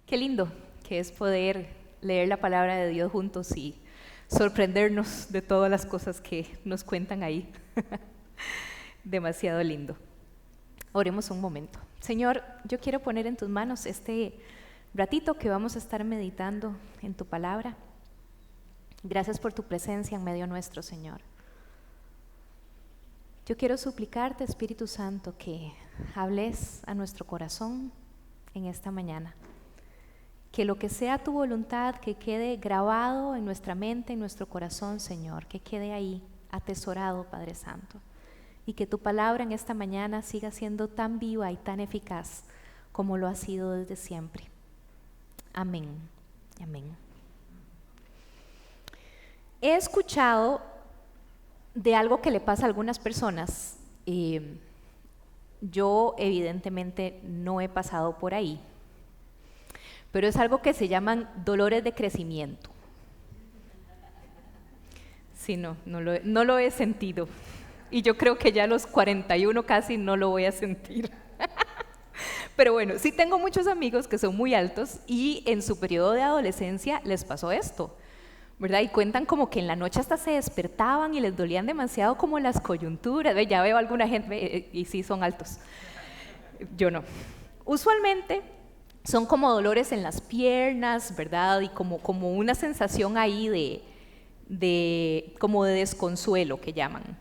Qué lindo que es poder leer la palabra de Dios juntos y sorprendernos de todas las cosas que nos cuentan ahí. Demasiado lindo. Oremos un momento. Señor, yo quiero poner en tus manos este ratito que vamos a estar meditando en tu palabra. Gracias por tu presencia en medio nuestro, Señor. Yo quiero suplicarte, Espíritu Santo, que hables a nuestro corazón en esta mañana. Que lo que sea tu voluntad, que quede grabado en nuestra mente, en nuestro corazón, Señor, que quede ahí, atesorado, Padre Santo. Y que tu palabra en esta mañana siga siendo tan viva y tan eficaz como lo ha sido desde siempre. Amén. Amén. He escuchado de algo que le pasa a algunas personas. Yo evidentemente no he pasado por ahí, pero es algo que se llaman dolores de crecimiento. Sí, no lo he sentido. Y yo creo que ya a los 41 casi no lo voy a sentir. Pero bueno, sí tengo muchos amigos que son muy altos y en su periodo de adolescencia les pasó esto, ¿verdad? Y cuentan como que en la noche hasta se despertaban y les dolían demasiado como las coyunturas. Ya veo alguna gente, y sí son altos. Yo no. Usualmente son como dolores en las piernas, ¿verdad? Y como una sensación ahí como de desconsuelo que llaman.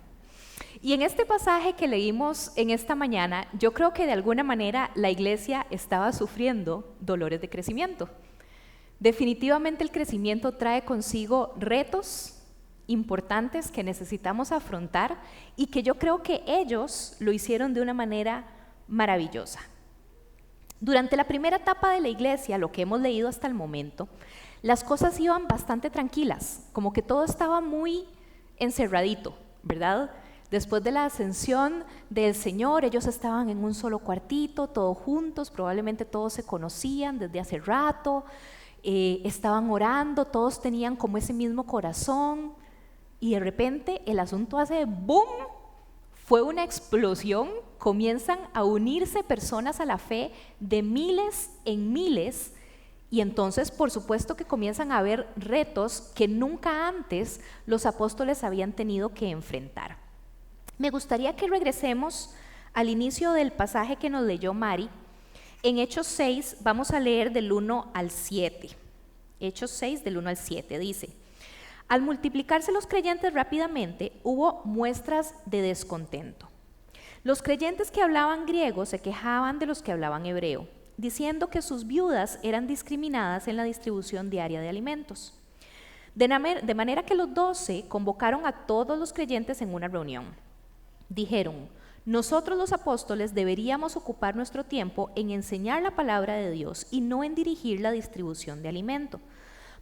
Y en este pasaje que leímos en esta mañana, yo creo que de alguna manera la iglesia estaba sufriendo dolores de crecimiento. Definitivamente el crecimiento trae consigo retos importantes que necesitamos afrontar y que yo creo que ellos lo hicieron de una manera maravillosa. Durante la primera etapa de la iglesia, lo que hemos leído hasta el momento, las cosas iban bastante tranquilas, como que todo estaba muy encerradito, ¿verdad? Después de la ascensión del Señor, ellos estaban en un solo cuartito, todos juntos, probablemente todos se conocían desde hace rato, estaban orando, todos tenían como ese mismo corazón, y de repente el asunto hace ¡boom! Fue una explosión, comienzan a unirse personas a la fe de miles en miles, y entonces por supuesto que comienzan a haber retos que nunca antes los apóstoles habían tenido que enfrentar. Me gustaría que regresemos al inicio del pasaje que nos leyó Mari. En Hechos 6 vamos a leer del 1 al 7. Hechos 6 del 1 al 7 dice: al multiplicarse los creyentes rápidamente, hubo muestras de descontento. Los creyentes que hablaban griego se quejaban de los que hablaban hebreo, diciendo que sus viudas eran discriminadas en la distribución diaria de alimentos. De manera que los 12 convocaron a todos los creyentes en una reunión. Dijeron: nosotros los apóstoles deberíamos ocupar nuestro tiempo en enseñar la palabra de Dios y no en dirigir la distribución de alimento.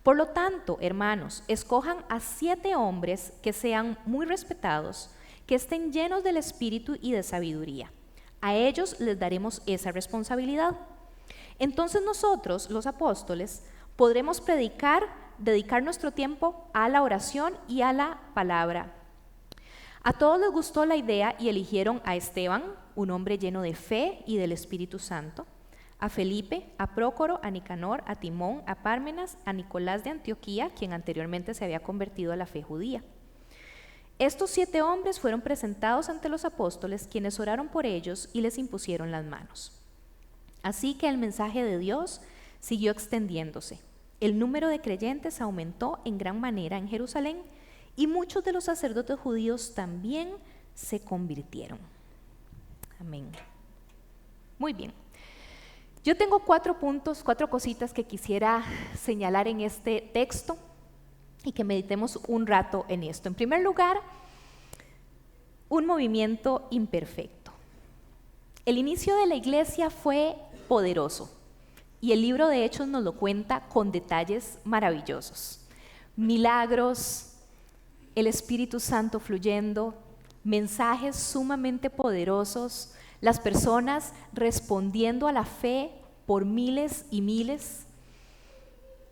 Por lo tanto, hermanos, escojan a 7 hombres que sean muy respetados, que estén llenos del espíritu y de sabiduría. A ellos les daremos esa responsabilidad. Entonces nosotros, los apóstoles, podremos dedicar nuestro tiempo a la oración y a la palabra. A todos les gustó la idea y eligieron a Esteban, un hombre lleno de fe y del Espíritu Santo, a Felipe, a Prócoro, a Nicanor, a Timón, a Pármenas, a Nicolás de Antioquía, quien anteriormente se había convertido a la fe judía. Estos 7 hombres fueron presentados ante los apóstoles, quienes oraron por ellos y les impusieron las manos. Así que el mensaje de Dios siguió extendiéndose. El número de creyentes aumentó en gran manera en Jerusalén, y muchos de los sacerdotes judíos también se convirtieron. Amén. Muy bien. Yo tengo 4 puntos, 4 cositas que quisiera señalar en este texto y que meditemos un rato en esto. En primer lugar, un movimiento imperfecto. El inicio de la iglesia fue poderoso y el libro de Hechos nos lo cuenta con detalles maravillosos. Milagros, el Espíritu Santo fluyendo, mensajes sumamente poderosos, las personas respondiendo a la fe por miles y miles.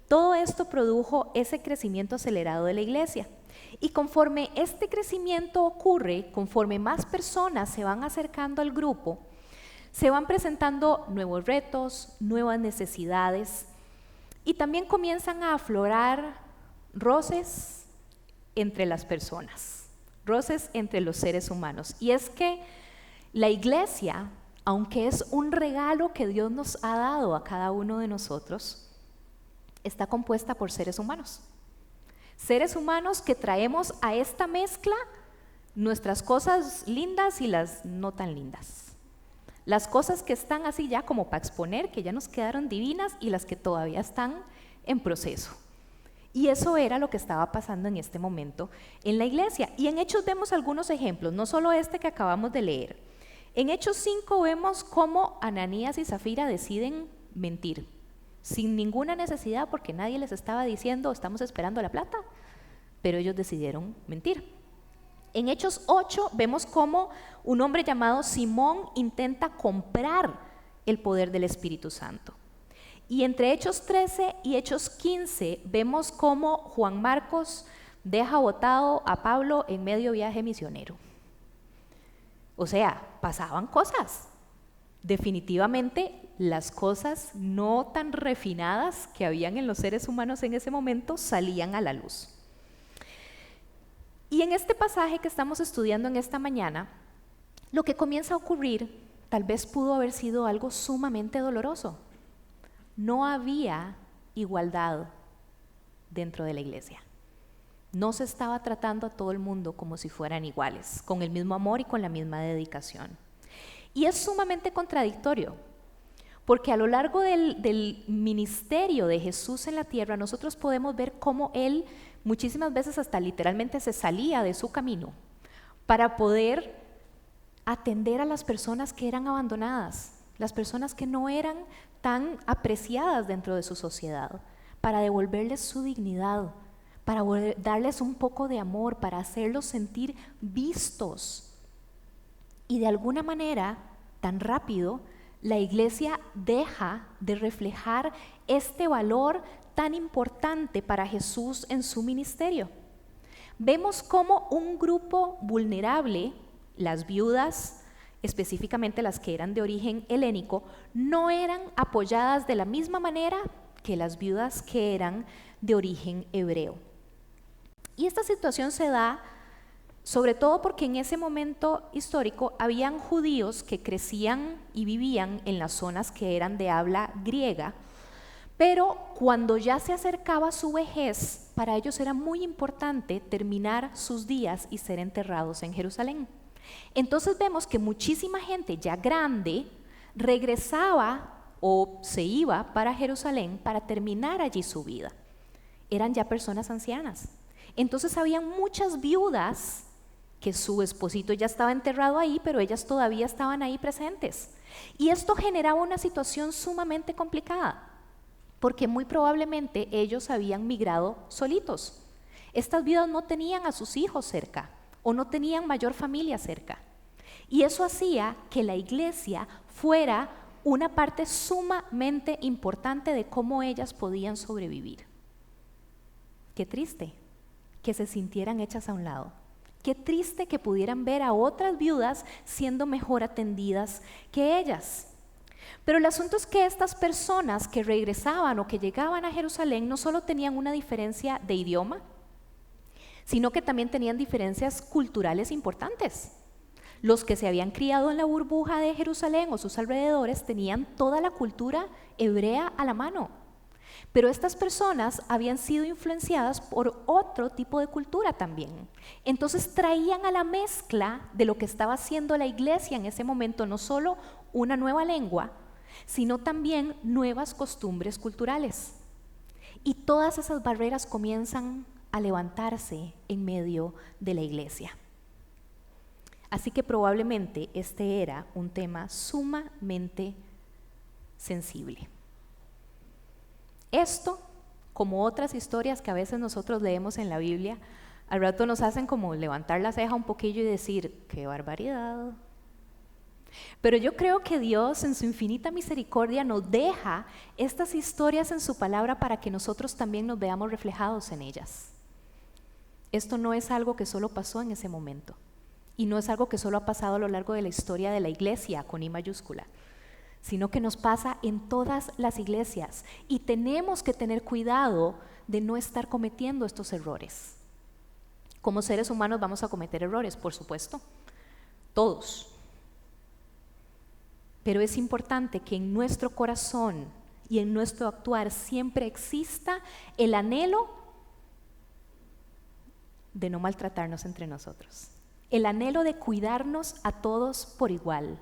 Todo esto produjo ese crecimiento acelerado de la iglesia. Y conforme este crecimiento ocurre, conforme más personas se van acercando al grupo, se van presentando nuevos retos, nuevas necesidades, Y también comienzan a aflorar roces entre las personas, roces entre los seres humanos. Y es que la iglesia, aunque es un regalo que Dios nos ha dado a cada uno de nosotros, está compuesta por seres humanos. Seres humanos que traemos a esta mezcla nuestras cosas lindas y las no tan lindas. Las cosas que están así ya como para exponer, que ya nos quedaron divinas, y las que todavía están en proceso. Y eso era lo que estaba pasando en este momento en la iglesia. Y en Hechos vemos algunos ejemplos, no solo este que acabamos de leer. En Hechos 5 vemos cómo Ananías y Zafira deciden mentir, sin ninguna necesidad, porque nadie les estaba diciendo estamos esperando la plata, pero ellos decidieron mentir. En Hechos 8 vemos cómo un hombre llamado Simón intenta comprar el poder del Espíritu Santo. Y entre Hechos 13 y Hechos 15 vemos cómo Juan Marcos deja botado a Pablo en medio viaje misionero. O sea, pasaban cosas. Definitivamente las cosas no tan refinadas que habían en los seres humanos en ese momento salían a la luz. Y en este pasaje que estamos estudiando en esta mañana, lo que comienza a ocurrir tal vez pudo haber sido algo sumamente doloroso. No había igualdad dentro de la iglesia. No se estaba tratando a todo el mundo como si fueran iguales, con el mismo amor y con la misma dedicación. Y es sumamente contradictorio, porque a lo largo del ministerio de Jesús en la tierra, nosotros podemos ver cómo Él muchísimas veces hasta literalmente se salía de su camino para poder atender a las personas que eran abandonadas, las personas que no eran tan apreciadas dentro de su sociedad, para devolverles su dignidad, para darles un poco de amor, para hacerlos sentir vistos. Y de alguna manera, tan rápido, la iglesia deja de reflejar este valor tan importante para Jesús en su ministerio. Vemos cómo un grupo vulnerable, las viudas, específicamente las que eran de origen helénico, no eran apoyadas de la misma manera que las viudas que eran de origen hebreo. Y esta situación se da sobre todo porque en ese momento histórico habían judíos que crecían y vivían en las zonas que eran de habla griega, pero cuando ya se acercaba su vejez, para ellos era muy importante terminar sus días y ser enterrados en Jerusalén. Entonces vemos que muchísima gente ya grande regresaba o se iba para Jerusalén para terminar allí su vida. Eran ya personas ancianas. Entonces habían muchas viudas que su esposito ya estaba enterrado ahí, pero ellas todavía estaban ahí presentes. Y esto generaba una situación sumamente complicada, porque muy probablemente ellos habían migrado solitos. Estas viudas no tenían a sus hijos cerca o no tenían mayor familia cerca. Y eso hacía que la iglesia fuera una parte sumamente importante de cómo ellas podían sobrevivir. Qué triste que se sintieran hechas a un lado. Qué triste que pudieran ver a otras viudas siendo mejor atendidas que ellas. Pero el asunto es que estas personas que regresaban o que llegaban a Jerusalén no solo tenían una diferencia de idioma, sino que también tenían diferencias culturales importantes. Los que se habían criado en la burbuja de Jerusalén o sus alrededores tenían toda la cultura hebrea a la mano. Pero estas personas habían sido influenciadas por otro tipo de cultura también. Entonces traían a la mezcla de lo que estaba haciendo la iglesia en ese momento no solo una nueva lengua, sino también nuevas costumbres culturales. Y todas esas barreras comienzan a levantarse en medio de la iglesia. Así que probablemente este era un tema sumamente sensible. Esto, como otras historias que a veces nosotros leemos en la Biblia, al rato nos hacen como levantar la ceja un poquillo y decir, ¡qué barbaridad! Pero yo creo que Dios en su infinita misericordia nos deja estas historias en su palabra para que nosotros también nos veamos reflejados en ellas. Esto no es algo que solo pasó en ese momento y no es algo que solo ha pasado a lo largo de la historia de la iglesia con I mayúscula, sino que nos pasa en todas las iglesias y tenemos que tener cuidado de no estar cometiendo estos errores. Como seres humanos vamos a cometer errores, por supuesto, todos. Pero es importante que en nuestro corazón y en nuestro actuar siempre exista el anhelo de no maltratarnos entre nosotros, el anhelo de cuidarnos a todos por igual,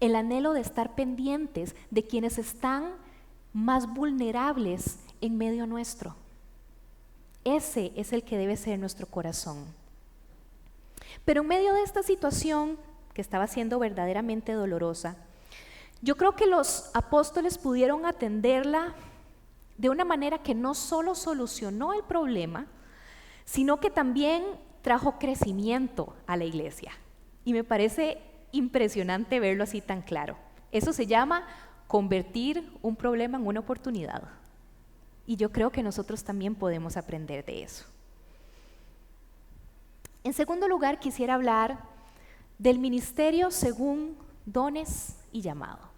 el anhelo de estar pendientes de quienes están más vulnerables en medio nuestro. Ese es el que debe ser nuestro corazón. Pero en medio de esta situación que estaba siendo verdaderamente dolorosa, yo creo que los apóstoles pudieron atenderla de una manera que no solo solucionó el problema, sino que también trajo crecimiento a la iglesia. Y me parece impresionante verlo así tan claro. Eso se llama convertir un problema en una oportunidad. Y yo creo que nosotros también podemos aprender de eso. En segundo lugar, quisiera hablar del ministerio según dones y llamado.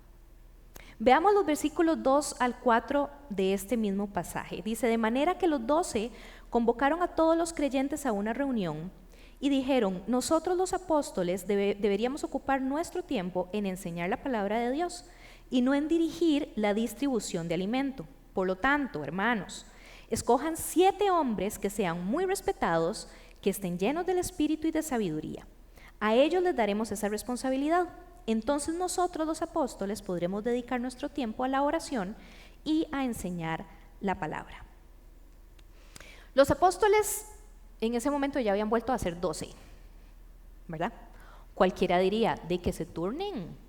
Veamos los versículos 2 al 4 de este mismo pasaje. Dice: de manera que los 12 convocaron a todos los creyentes a una reunión y dijeron: nosotros los apóstoles deberíamos ocupar nuestro tiempo en enseñar la palabra de Dios y no en dirigir la distribución de alimento. Por lo tanto, hermanos, escojan 7 hombres que sean muy respetados, que estén llenos del Espíritu y de sabiduría. A ellos les daremos esa responsabilidad. Entonces nosotros los apóstoles podremos dedicar nuestro tiempo a la oración y a enseñar la palabra. Los apóstoles en ese momento ya habían vuelto a ser 12, ¿verdad? Cualquiera diría de que se turnen.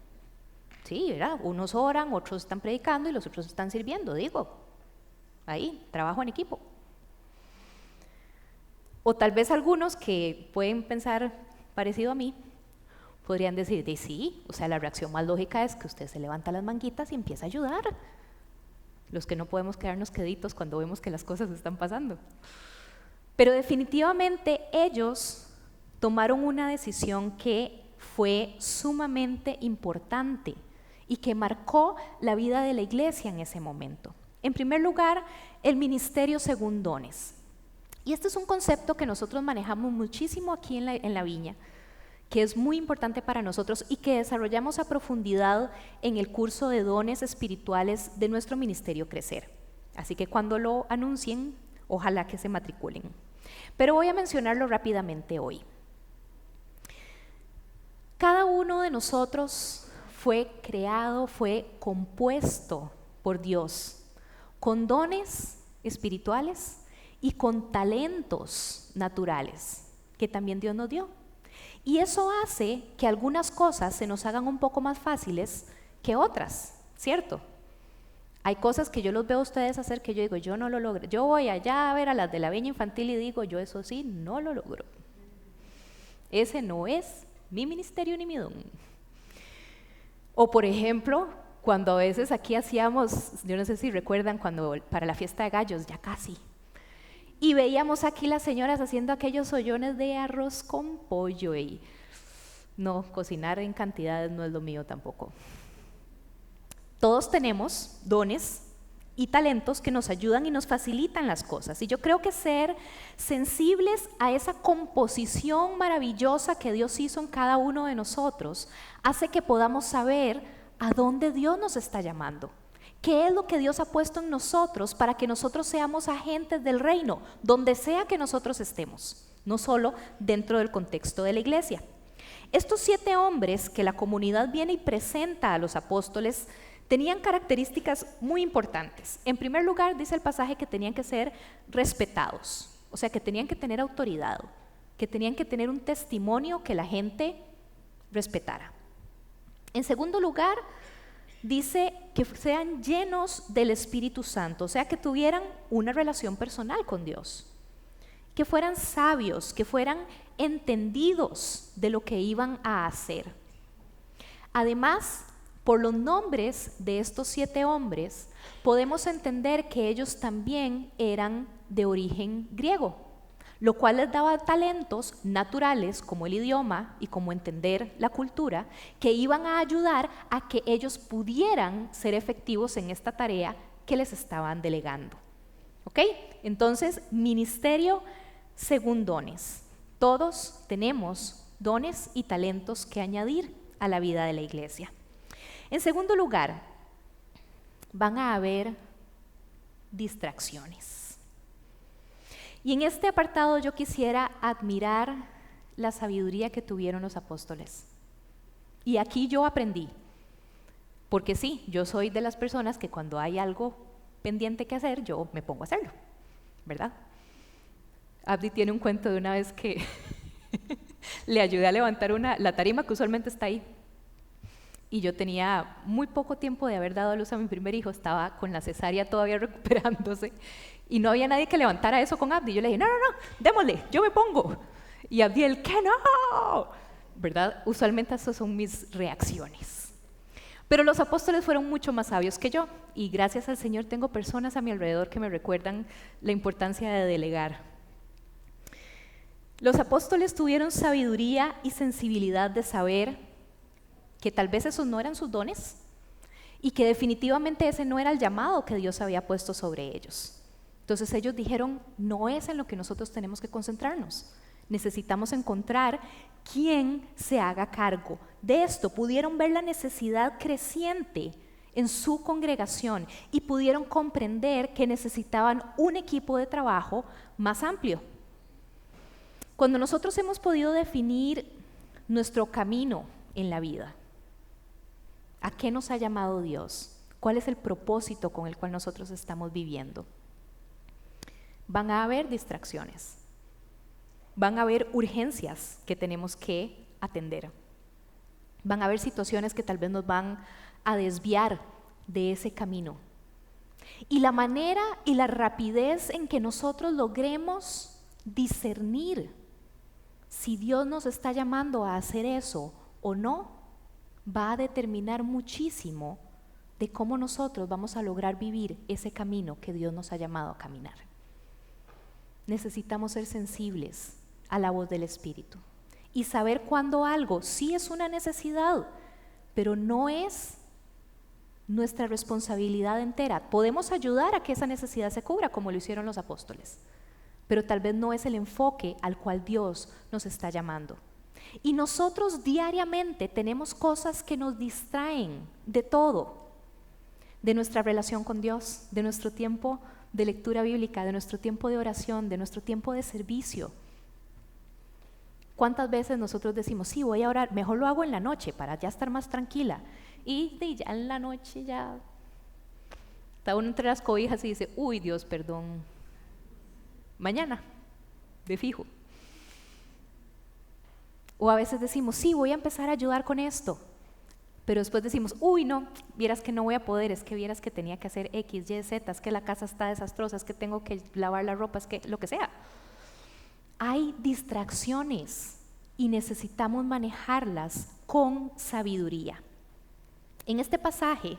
Sí, ¿verdad? Unos oran, otros están predicando y los otros están sirviendo, digo. Ahí, trabajo en equipo. O tal vez algunos que pueden pensar parecido a mí, podrían decir, de sí, o sea, la reacción más lógica es que usted se levanta las manguitas y empieza a ayudar. Los que no podemos quedarnos queditos cuando vemos que las cosas están pasando. Pero definitivamente ellos tomaron una decisión que fue sumamente importante y que marcó la vida de la iglesia en ese momento. En primer lugar, el ministerio según dones. Y este es un concepto que nosotros manejamos muchísimo aquí en la Viña, que es muy importante para nosotros y que desarrollamos a profundidad en el curso de dones espirituales de nuestro ministerio Crecer. Así que cuando lo anuncien, ojalá que se matriculen. Pero voy a mencionarlo rápidamente hoy. Cada uno de nosotros fue creado, fue compuesto por Dios, con dones espirituales y con talentos naturales que también Dios nos dio. Y eso hace que algunas cosas se nos hagan un poco más fáciles que otras, ¿cierto? Hay cosas que yo los veo a ustedes hacer que yo digo, yo no lo logro. Yo voy allá a ver a las de la Viña Infantil y digo, yo eso sí, no lo logro. Ese no es mi ministerio ni mi don. O por ejemplo, cuando a veces aquí hacíamos, yo no sé si recuerdan, cuando para la fiesta de gallos, ya casi, y veíamos aquí las señoras haciendo aquellos ollones de arroz con pollo y no, cocinar en cantidades no es lo mío tampoco. Todos tenemos dones y talentos que nos ayudan y nos facilitan las cosas. Y yo creo que ser sensibles a esa composición maravillosa que Dios hizo en cada uno de nosotros hace que podamos saber a dónde Dios nos está llamando. ¿Qué es lo que Dios ha puesto en nosotros para que nosotros seamos agentes del reino, donde sea que nosotros estemos, no solo dentro del contexto de la iglesia? Estos 7 hombres que la comunidad viene y presenta a los apóstoles tenían características muy importantes. En primer lugar, dice el pasaje que tenían que ser respetados, o sea, que tenían que tener autoridad, que tenían que tener un testimonio que la gente respetara. En segundo lugar, dice que sean llenos del Espíritu Santo, o sea, que tuvieran una relación personal con Dios, que fueran sabios, que fueran entendidos de lo que iban a hacer. Además, por los nombres de estos 7 hombres, podemos entender que ellos también eran de origen griego. lo cual les daba talentos naturales como el idioma y como entender la cultura, que iban a ayudar a que ellos pudieran ser efectivos en esta tarea que les estaban delegando. ¿Ok? Entonces, ministerio según dones. Todos tenemos dones y talentos que añadir a la vida de la iglesia. En segundo lugar, van a haber distracciones. Y en este apartado yo quisiera admirar la sabiduría que tuvieron los apóstoles. Y aquí yo aprendí, porque sí, yo soy de las personas que cuando hay algo pendiente que hacer, yo me pongo a hacerlo, ¿verdad? Abdi tiene un cuento de una vez que le ayudé a levantar la tarima que usualmente está ahí. Y yo tenía muy poco tiempo de haber dado a luz a mi primer hijo, estaba con la cesárea todavía recuperándose y no había nadie que levantara eso con Abdi. Yo le dije, no, démosle, yo me pongo. Y Abdi, el que no, ¿verdad? Usualmente esas son mis reacciones. Pero los apóstoles fueron mucho más sabios que yo y gracias al Señor tengo personas a mi alrededor que me recuerdan la importancia de delegar. Los apóstoles tuvieron sabiduría y sensibilidad de saber que tal vez esos no eran sus dones y que definitivamente ese no era el llamado que Dios había puesto sobre ellos. Entonces ellos dijeron, no es en lo que nosotros tenemos que concentrarnos. Necesitamos encontrar quién se haga cargo de esto. Pudieron ver la necesidad creciente en su congregación y pudieron comprender que necesitaban un equipo de trabajo más amplio. Cuando nosotros hemos podido definir nuestro camino en la vida, ¿a qué nos ha llamado Dios? ¿Cuál es el propósito con el cual nosotros estamos viviendo? Van a haber distracciones, van a haber urgencias que tenemos que atender, van a haber situaciones que tal vez nos van a desviar de ese camino. Y la manera y la rapidez en que nosotros logremos discernir si Dios nos está llamando a hacer eso o no, va a determinar muchísimo de cómo nosotros vamos a lograr vivir ese camino que Dios nos ha llamado a caminar. Necesitamos ser sensibles a la voz del Espíritu y saber cuándo algo sí es una necesidad, pero no es nuestra responsabilidad entera. Podemos ayudar a que esa necesidad se cubra como lo hicieron los apóstoles, pero tal vez no es el enfoque al cual Dios nos está llamando. Y nosotros diariamente tenemos cosas que nos distraen de todo, de nuestra relación con Dios, de nuestro tiempo de lectura bíblica, de nuestro tiempo de oración, de nuestro tiempo de servicio. ¿Cuántas veces nosotros decimos, sí, voy a orar, mejor lo hago en la noche para ya estar más tranquila? Y ya en la noche ya está uno entre las cobijas y dice, uy, Dios, perdón, mañana, de fijo. O a veces decimos, sí, voy a empezar a ayudar con esto, pero después decimos, uy, no, vieras que no voy a poder, es que vieras que tenía que hacer X, Y, Z, es que la casa está desastrosa, es que tengo que lavar la ropa, es que lo que sea. Hay distracciones y necesitamos manejarlas con sabiduría. En este pasaje,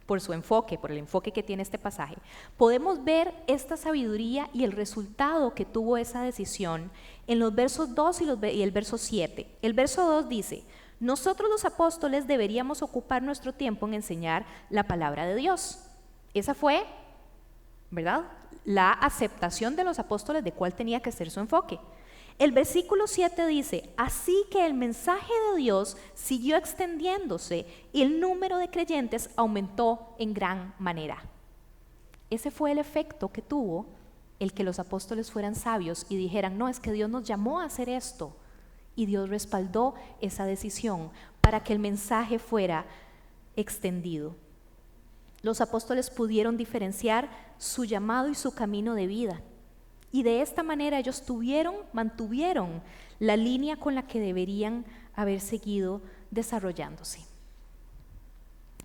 por el enfoque que tiene este pasaje, podemos ver esta sabiduría y el resultado que tuvo esa decisión en los versos 2 y el verso 7. El verso 2 dice, nosotros los apóstoles deberíamos ocupar nuestro tiempo en enseñar la palabra de Dios. Esa fue, ¿verdad?, la aceptación de los apóstoles de cuál tenía que ser su enfoque. El versículo 7 dice, así que el mensaje de Dios siguió extendiéndose y el número de creyentes aumentó en gran manera. Ese fue el efecto que tuvo el que los apóstoles fueran sabios y dijeran, no, es que Dios nos llamó a hacer esto. Y Dios respaldó esa decisión para que el mensaje fuera extendido. Los apóstoles pudieron diferenciar su llamado y su camino de vida. Y de esta manera ellos mantuvieron la línea con la que deberían haber seguido desarrollándose.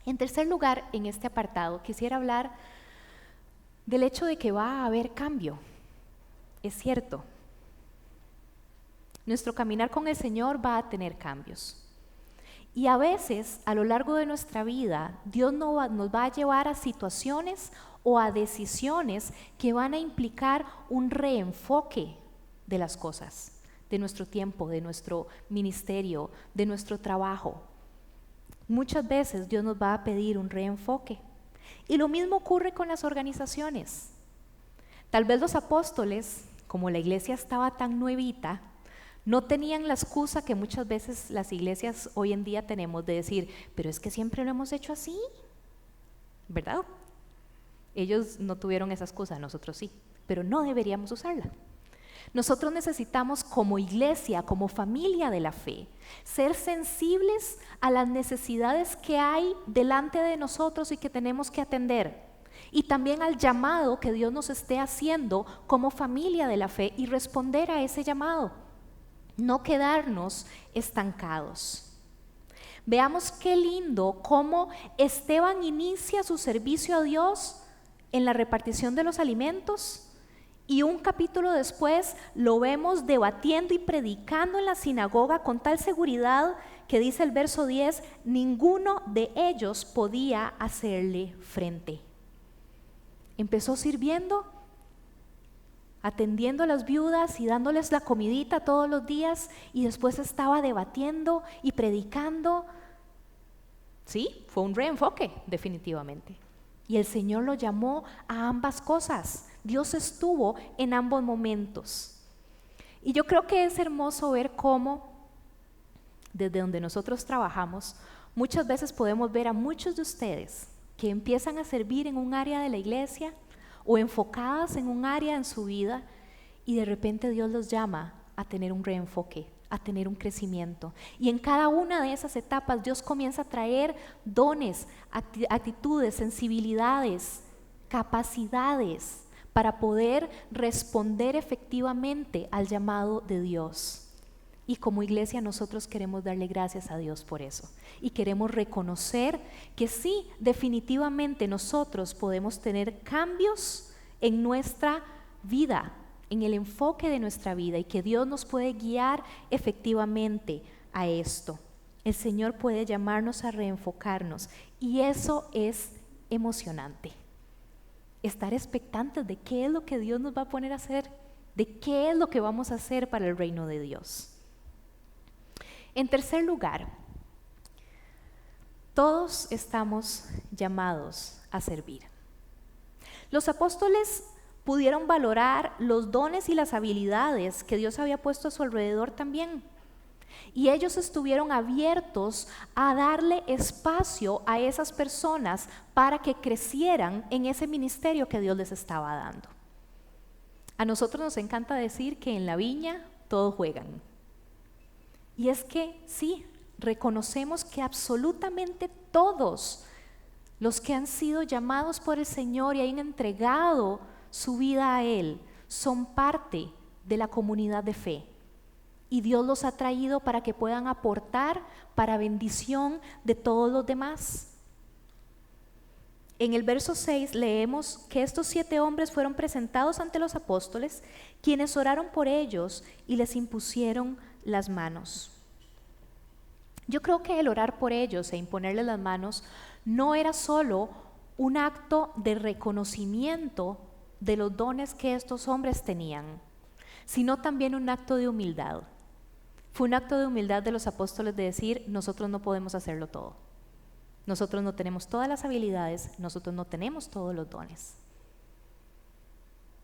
En tercer lugar, en este apartado, quisiera hablar del hecho de que va a haber cambio. Es cierto, nuestro caminar con el Señor va a tener cambios. Y a veces, a lo largo de nuestra vida, Dios nos va a llevar a situaciones o a decisiones que van a implicar un reenfoque de las cosas, de nuestro tiempo, de nuestro ministerio, de nuestro trabajo. Muchas veces Dios nos va a pedir un reenfoque. Y lo mismo ocurre con las organizaciones. Tal vez los apóstoles, como la iglesia estaba tan nuevita, no tenían la excusa que muchas veces las iglesias hoy en día tenemos de decir, pero es que siempre lo hemos hecho así, ¿verdad? Ellos no tuvieron esa excusa, nosotros sí, pero no deberíamos usarla. Nosotros necesitamos como iglesia, como familia de la fe, ser sensibles a las necesidades que hay delante de nosotros y que tenemos que atender. Y también al llamado que Dios nos esté haciendo como familia de la fe y responder a ese llamado. No quedarnos estancados. Veamos qué lindo cómo Esteban inicia su servicio a Dios en la repartición de los alimentos. Y un capítulo después lo vemos debatiendo y predicando en la sinagoga con tal seguridad que dice el verso 10, ninguno de ellos podía hacerle frente. Empezó sirviendo, atendiendo a las viudas y dándoles la comidita todos los días, y después estaba debatiendo y predicando. Sí, fue un reenfoque, definitivamente. Y el Señor lo llamó a ambas cosas. Dios estuvo en ambos momentos. Y yo creo que es hermoso ver cómo, desde donde nosotros trabajamos, muchas veces podemos ver a muchos de ustedes que empiezan a servir en un área de la iglesia o enfocadas en un área en su vida, y de repente Dios los llama a tener un reenfoque, a tener un crecimiento. Y en cada una de esas etapas Dios comienza a traer dones, actitudes, sensibilidades, capacidades para poder responder efectivamente al llamado de Dios. Y como iglesia nosotros queremos darle gracias a Dios por eso. Y queremos reconocer que sí, definitivamente nosotros podemos tener cambios en nuestra vida, en el enfoque de nuestra vida, y que Dios nos puede guiar efectivamente a esto. El Señor puede llamarnos a reenfocarnos, y eso es emocionante. Estar expectantes de qué es lo que Dios nos va a poner a hacer, de qué es lo que vamos a hacer para el reino de Dios. En tercer lugar, todos estamos llamados a servir. Los apóstoles pudieron valorar los dones y las habilidades que Dios había puesto a su alrededor también. Y ellos estuvieron abiertos a darle espacio a esas personas para que crecieran en ese ministerio que Dios les estaba dando. A nosotros nos encanta decir que en la viña todos juegan. Y es que sí, reconocemos que absolutamente todos los que han sido llamados por el Señor y han entregado su vida a Él son parte de la comunidad de fe. Y Dios los ha traído para que puedan aportar para bendición de todos los demás. En el verso 6 leemos que estos 7 hombres fueron presentados ante los apóstoles, quienes oraron por ellos y les impusieron las manos. Yo creo que el orar por ellos e imponerles las manos no era solo un acto de reconocimiento de los dones que estos hombres tenían, sino también un acto de humildad. Fue un acto de humildad de los apóstoles de decir, nosotros no podemos hacerlo todo. Nosotros no tenemos todas las habilidades, nosotros no tenemos todos los dones.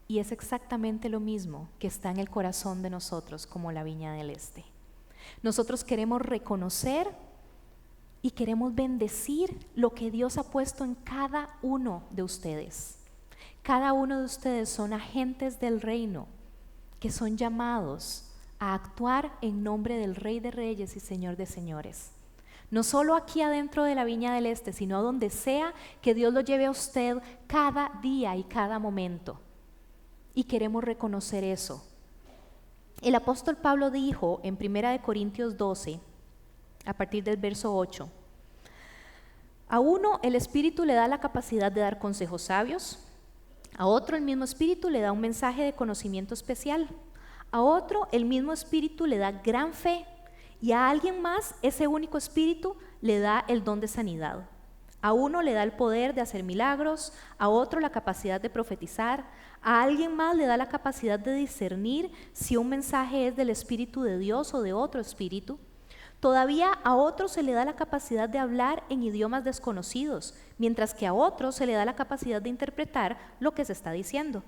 Y es exactamente lo mismo que está en el corazón de nosotros como la Viña del Este. Nosotros queremos reconocer y queremos bendecir lo que Dios ha puesto en cada uno de ustedes. Cada uno de ustedes son agentes del reino que son llamados a actuar en nombre del Rey de Reyes y Señor de Señores. No solo aquí adentro de la Viña del Este, sino donde sea que Dios lo lleve a usted cada día y cada momento. Y queremos reconocer eso. El apóstol Pablo dijo en 1 Corintios 12, a partir del verso 8, a uno el Espíritu le da la capacidad de dar consejos sabios, a otro el mismo Espíritu le da un mensaje de conocimiento especial, a otro el mismo Espíritu le da gran fe, y a alguien más ese único Espíritu le da el don de sanidad. A uno le da el poder de hacer milagros, a otro la capacidad de profetizar, a alguien más le da la capacidad de discernir si un mensaje es del Espíritu de Dios o de otro espíritu. Todavía a otro se le da la capacidad de hablar en idiomas desconocidos, mientras que a otro se le da la capacidad de interpretar lo que se está diciendo.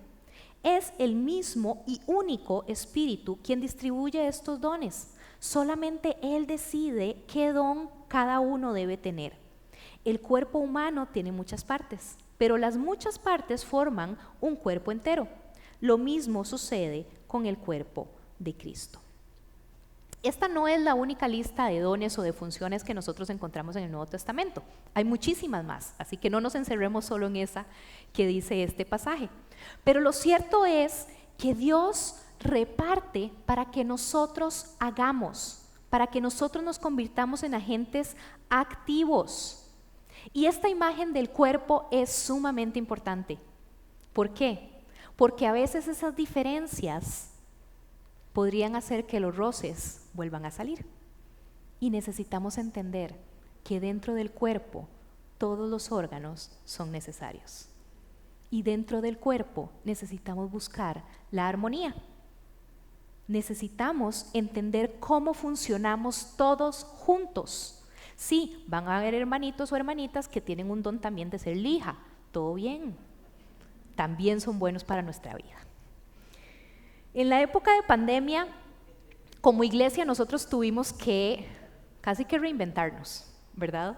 Es el mismo y único Espíritu quien distribuye estos dones. Solamente Él decide qué don cada uno debe tener. El cuerpo humano tiene muchas partes, pero las muchas partes forman un cuerpo entero. Lo mismo sucede con el cuerpo de Cristo. Esta no es la única lista de dones o de funciones que nosotros encontramos en el Nuevo Testamento. Hay muchísimas más, así que no nos encerremos solo en esa que dice este pasaje. Pero lo cierto es que Dios reparte para que nosotros hagamos, para que nosotros nos convirtamos en agentes activos. Y esta imagen del cuerpo es sumamente importante. ¿Por qué? Porque a veces esas diferencias podrían hacer que los roces vuelvan a salir. Y necesitamos entender que dentro del cuerpo todos los órganos son necesarios. Y dentro del cuerpo necesitamos buscar la armonía. Necesitamos entender cómo funcionamos todos juntos. Sí, van a haber hermanitos o hermanitas que tienen un don también de ser lija. Todo bien. También son buenos para nuestra vida. En la época de pandemia, como iglesia nosotros tuvimos que casi que reinventarnos, ¿verdad?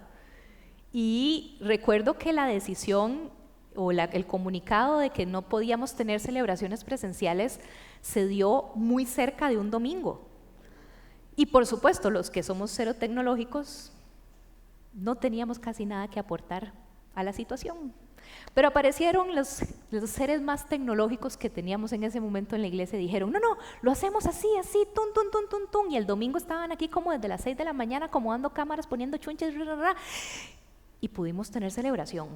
Y recuerdo que la decisión o el comunicado de que no podíamos tener celebraciones presenciales se dio muy cerca de un domingo. Y por supuesto, los que somos cero tecnológicos no teníamos casi nada que aportar a la situación. Pero aparecieron los seres más tecnológicos que teníamos en ese momento en la iglesia y dijeron, no, lo hacemos así, tun, tun, tun, tun, tun. Y el domingo estaban aquí como desde las 6 de la mañana acomodando cámaras, poniendo chunches, y pudimos tener celebración.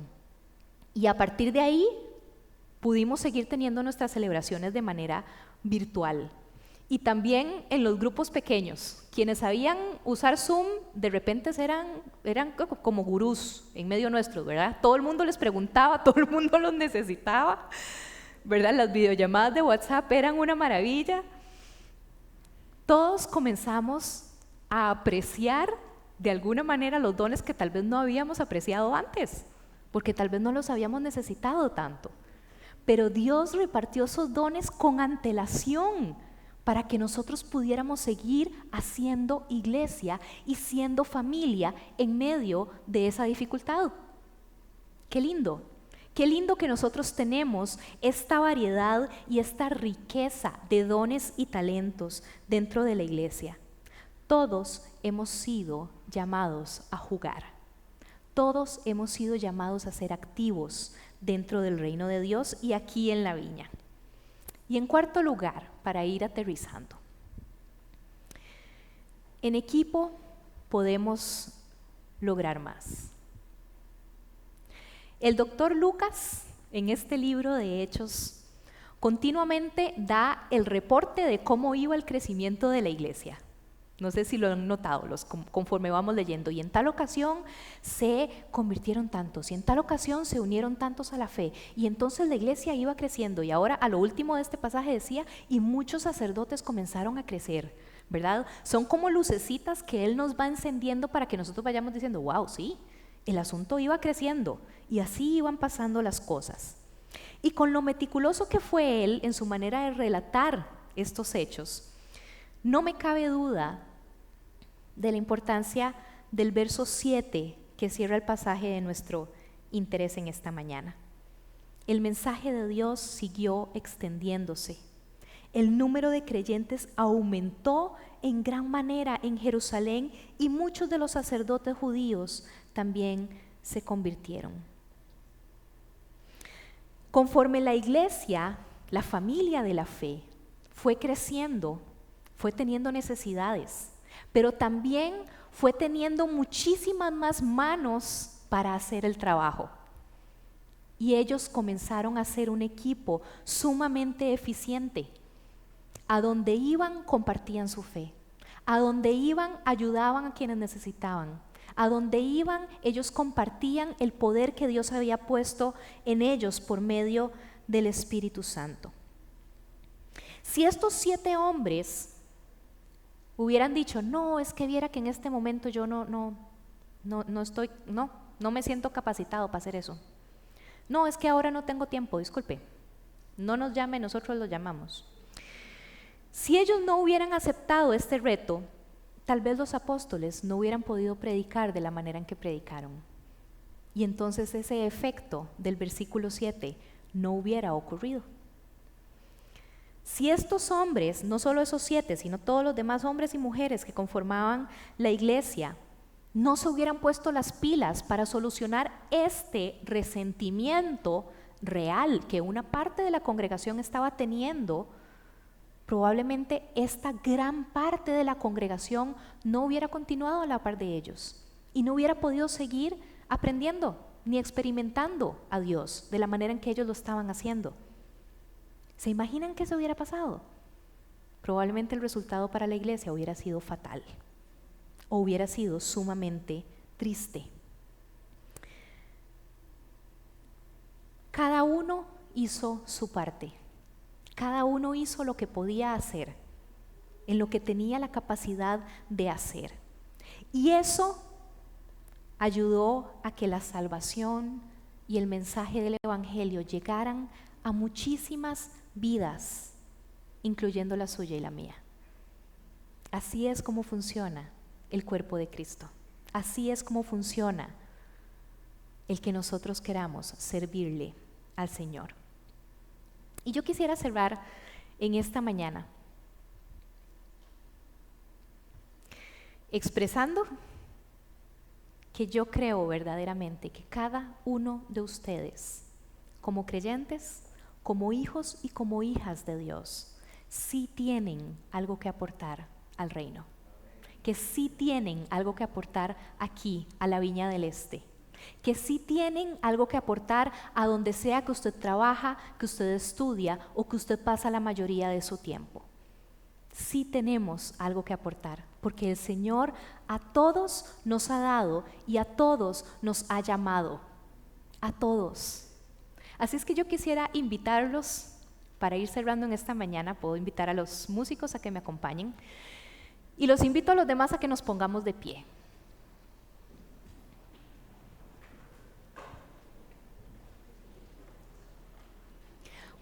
Y a partir de ahí pudimos seguir teniendo nuestras celebraciones de manera virtual. Y también en los grupos pequeños, quienes sabían usar Zoom, de repente eran como gurús en medio nuestro, ¿verdad? Todo el mundo les preguntaba, todo el mundo los necesitaba, ¿verdad? Las videollamadas de WhatsApp eran una maravilla. Todos comenzamos a apreciar de alguna manera los dones que tal vez no habíamos apreciado antes, porque tal vez no los habíamos necesitado tanto. Pero Dios repartió esos dones con antelación, para que nosotros pudiéramos seguir haciendo iglesia y siendo familia en medio de esa dificultad. Qué lindo que nosotros tenemos esta variedad y esta riqueza de dones y talentos dentro de la iglesia. Todos hemos sido llamados a jugar. Todos hemos sido llamados a ser activos dentro del reino de Dios y aquí en la viña. Y en cuarto lugar, para ir aterrizando, en equipo podemos lograr más. El doctor Lucas, en este libro de Hechos, continuamente da el reporte de cómo iba el crecimiento de la iglesia. No sé si lo han notado conforme vamos leyendo. Y en tal ocasión se convirtieron tantos, y en tal ocasión se unieron tantos a la fe. Y entonces la iglesia iba creciendo. Y ahora a lo último de este pasaje decía, y muchos sacerdotes comenzaron a crecer, ¿verdad? Son como lucecitas que Él nos va encendiendo para que nosotros vayamos diciendo, wow, sí, el asunto iba creciendo. Y así iban pasando las cosas. Y con lo meticuloso que fue Él en su manera de relatar estos hechos, no me cabe duda de la importancia del verso 7 que cierra el pasaje de nuestro interés en esta mañana. El mensaje de Dios siguió extendiéndose. El número de creyentes aumentó en gran manera en Jerusalén y muchos de los sacerdotes judíos también se convirtieron. Conforme la iglesia, la familia de la fe, fue creciendo, fue teniendo necesidades, pero también fue teniendo muchísimas más manos para hacer el trabajo. Y ellos comenzaron a ser un equipo sumamente eficiente. A donde iban, compartían su fe. A donde iban, ayudaban a quienes necesitaban. A donde iban, ellos compartían el poder que Dios había puesto en ellos por medio del Espíritu Santo. Si estos 7 hombres hubieran dicho, no, es que viera que en este momento yo no me siento capacitado para hacer eso. No, es que ahora no tengo tiempo, disculpe. No nos llame, nosotros lo llamamos. Si ellos no hubieran aceptado este reto, tal vez los apóstoles no hubieran podido predicar de la manera en que predicaron. Y entonces ese efecto del versículo 7 no hubiera ocurrido. Si estos hombres, no solo esos 7, sino todos los demás hombres y mujeres que conformaban la iglesia, no se hubieran puesto las pilas para solucionar este resentimiento real que una parte de la congregación estaba teniendo, probablemente esta gran parte de la congregación no hubiera continuado a la par de ellos y no hubiera podido seguir aprendiendo ni experimentando a Dios de la manera en que ellos lo estaban haciendo. ¿Se imaginan que eso hubiera pasado? Probablemente el resultado para la iglesia hubiera sido fatal o hubiera sido sumamente triste. Cada uno hizo su parte. Cada uno hizo lo que podía hacer, en lo que tenía la capacidad de hacer. Y eso ayudó a que la salvación y el mensaje del Evangelio llegaran a muchísimas vidas, incluyendo la suya y la mía. Así es como funciona el cuerpo de Cristo. Así es como funciona el que nosotros queramos servirle al Señor. Y yo quisiera cerrar en esta mañana expresando que yo creo verdaderamente que cada uno de ustedes, como creyentes, como hijos y como hijas de Dios, sí tienen algo que aportar al reino, que sí tienen algo que aportar aquí, a la Viña del Este, que sí tienen algo que aportar a donde sea que usted trabaja, que usted estudia o que usted pasa la mayoría de su tiempo. Sí tenemos algo que aportar, porque el Señor a todos nos ha dado y a todos nos ha llamado, a todos. Así es que yo quisiera invitarlos, para ir cerrando en esta mañana, puedo invitar a los músicos a que me acompañen y los invito a los demás a que nos pongamos de pie.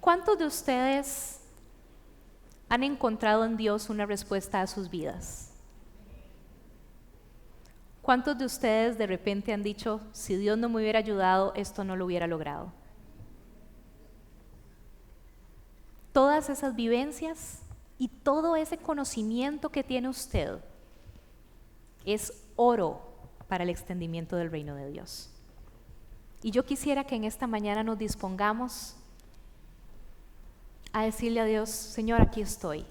¿Cuántos de ustedes han encontrado en Dios una respuesta a sus vidas? ¿Cuántos de ustedes de repente han dicho, si Dios no me hubiera ayudado, esto no lo hubiera logrado? Todas esas vivencias y todo ese conocimiento que tiene usted es oro para el extendimiento del reino de Dios. Y yo quisiera que en esta mañana nos dispongamos a decirle a Dios, Señor, aquí estoy.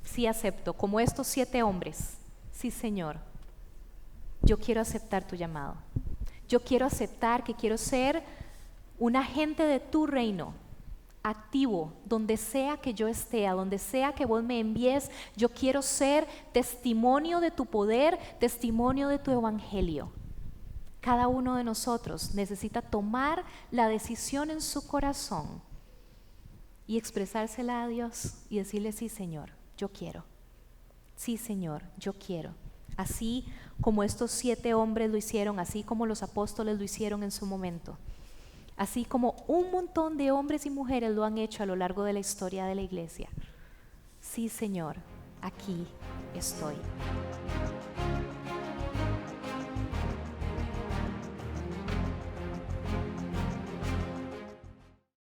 Sí acepto, como estos 7 hombres. Sí, Señor, yo quiero aceptar tu llamado. Yo quiero aceptar que quiero ser un agente de tu reino, activo, donde sea que yo esté, a donde sea que vos me envíes. Yo quiero ser testimonio de tu poder, testimonio de tu evangelio. Cada uno de nosotros necesita tomar la decisión en su corazón y expresársela a Dios y decirle, sí, Señor, yo quiero. Sí, Señor, yo quiero. Así como estos 7 hombres lo hicieron, así como los apóstoles lo hicieron en su momento, así como un montón de hombres y mujeres lo han hecho a lo largo de la historia de la iglesia. Sí, Señor, aquí estoy.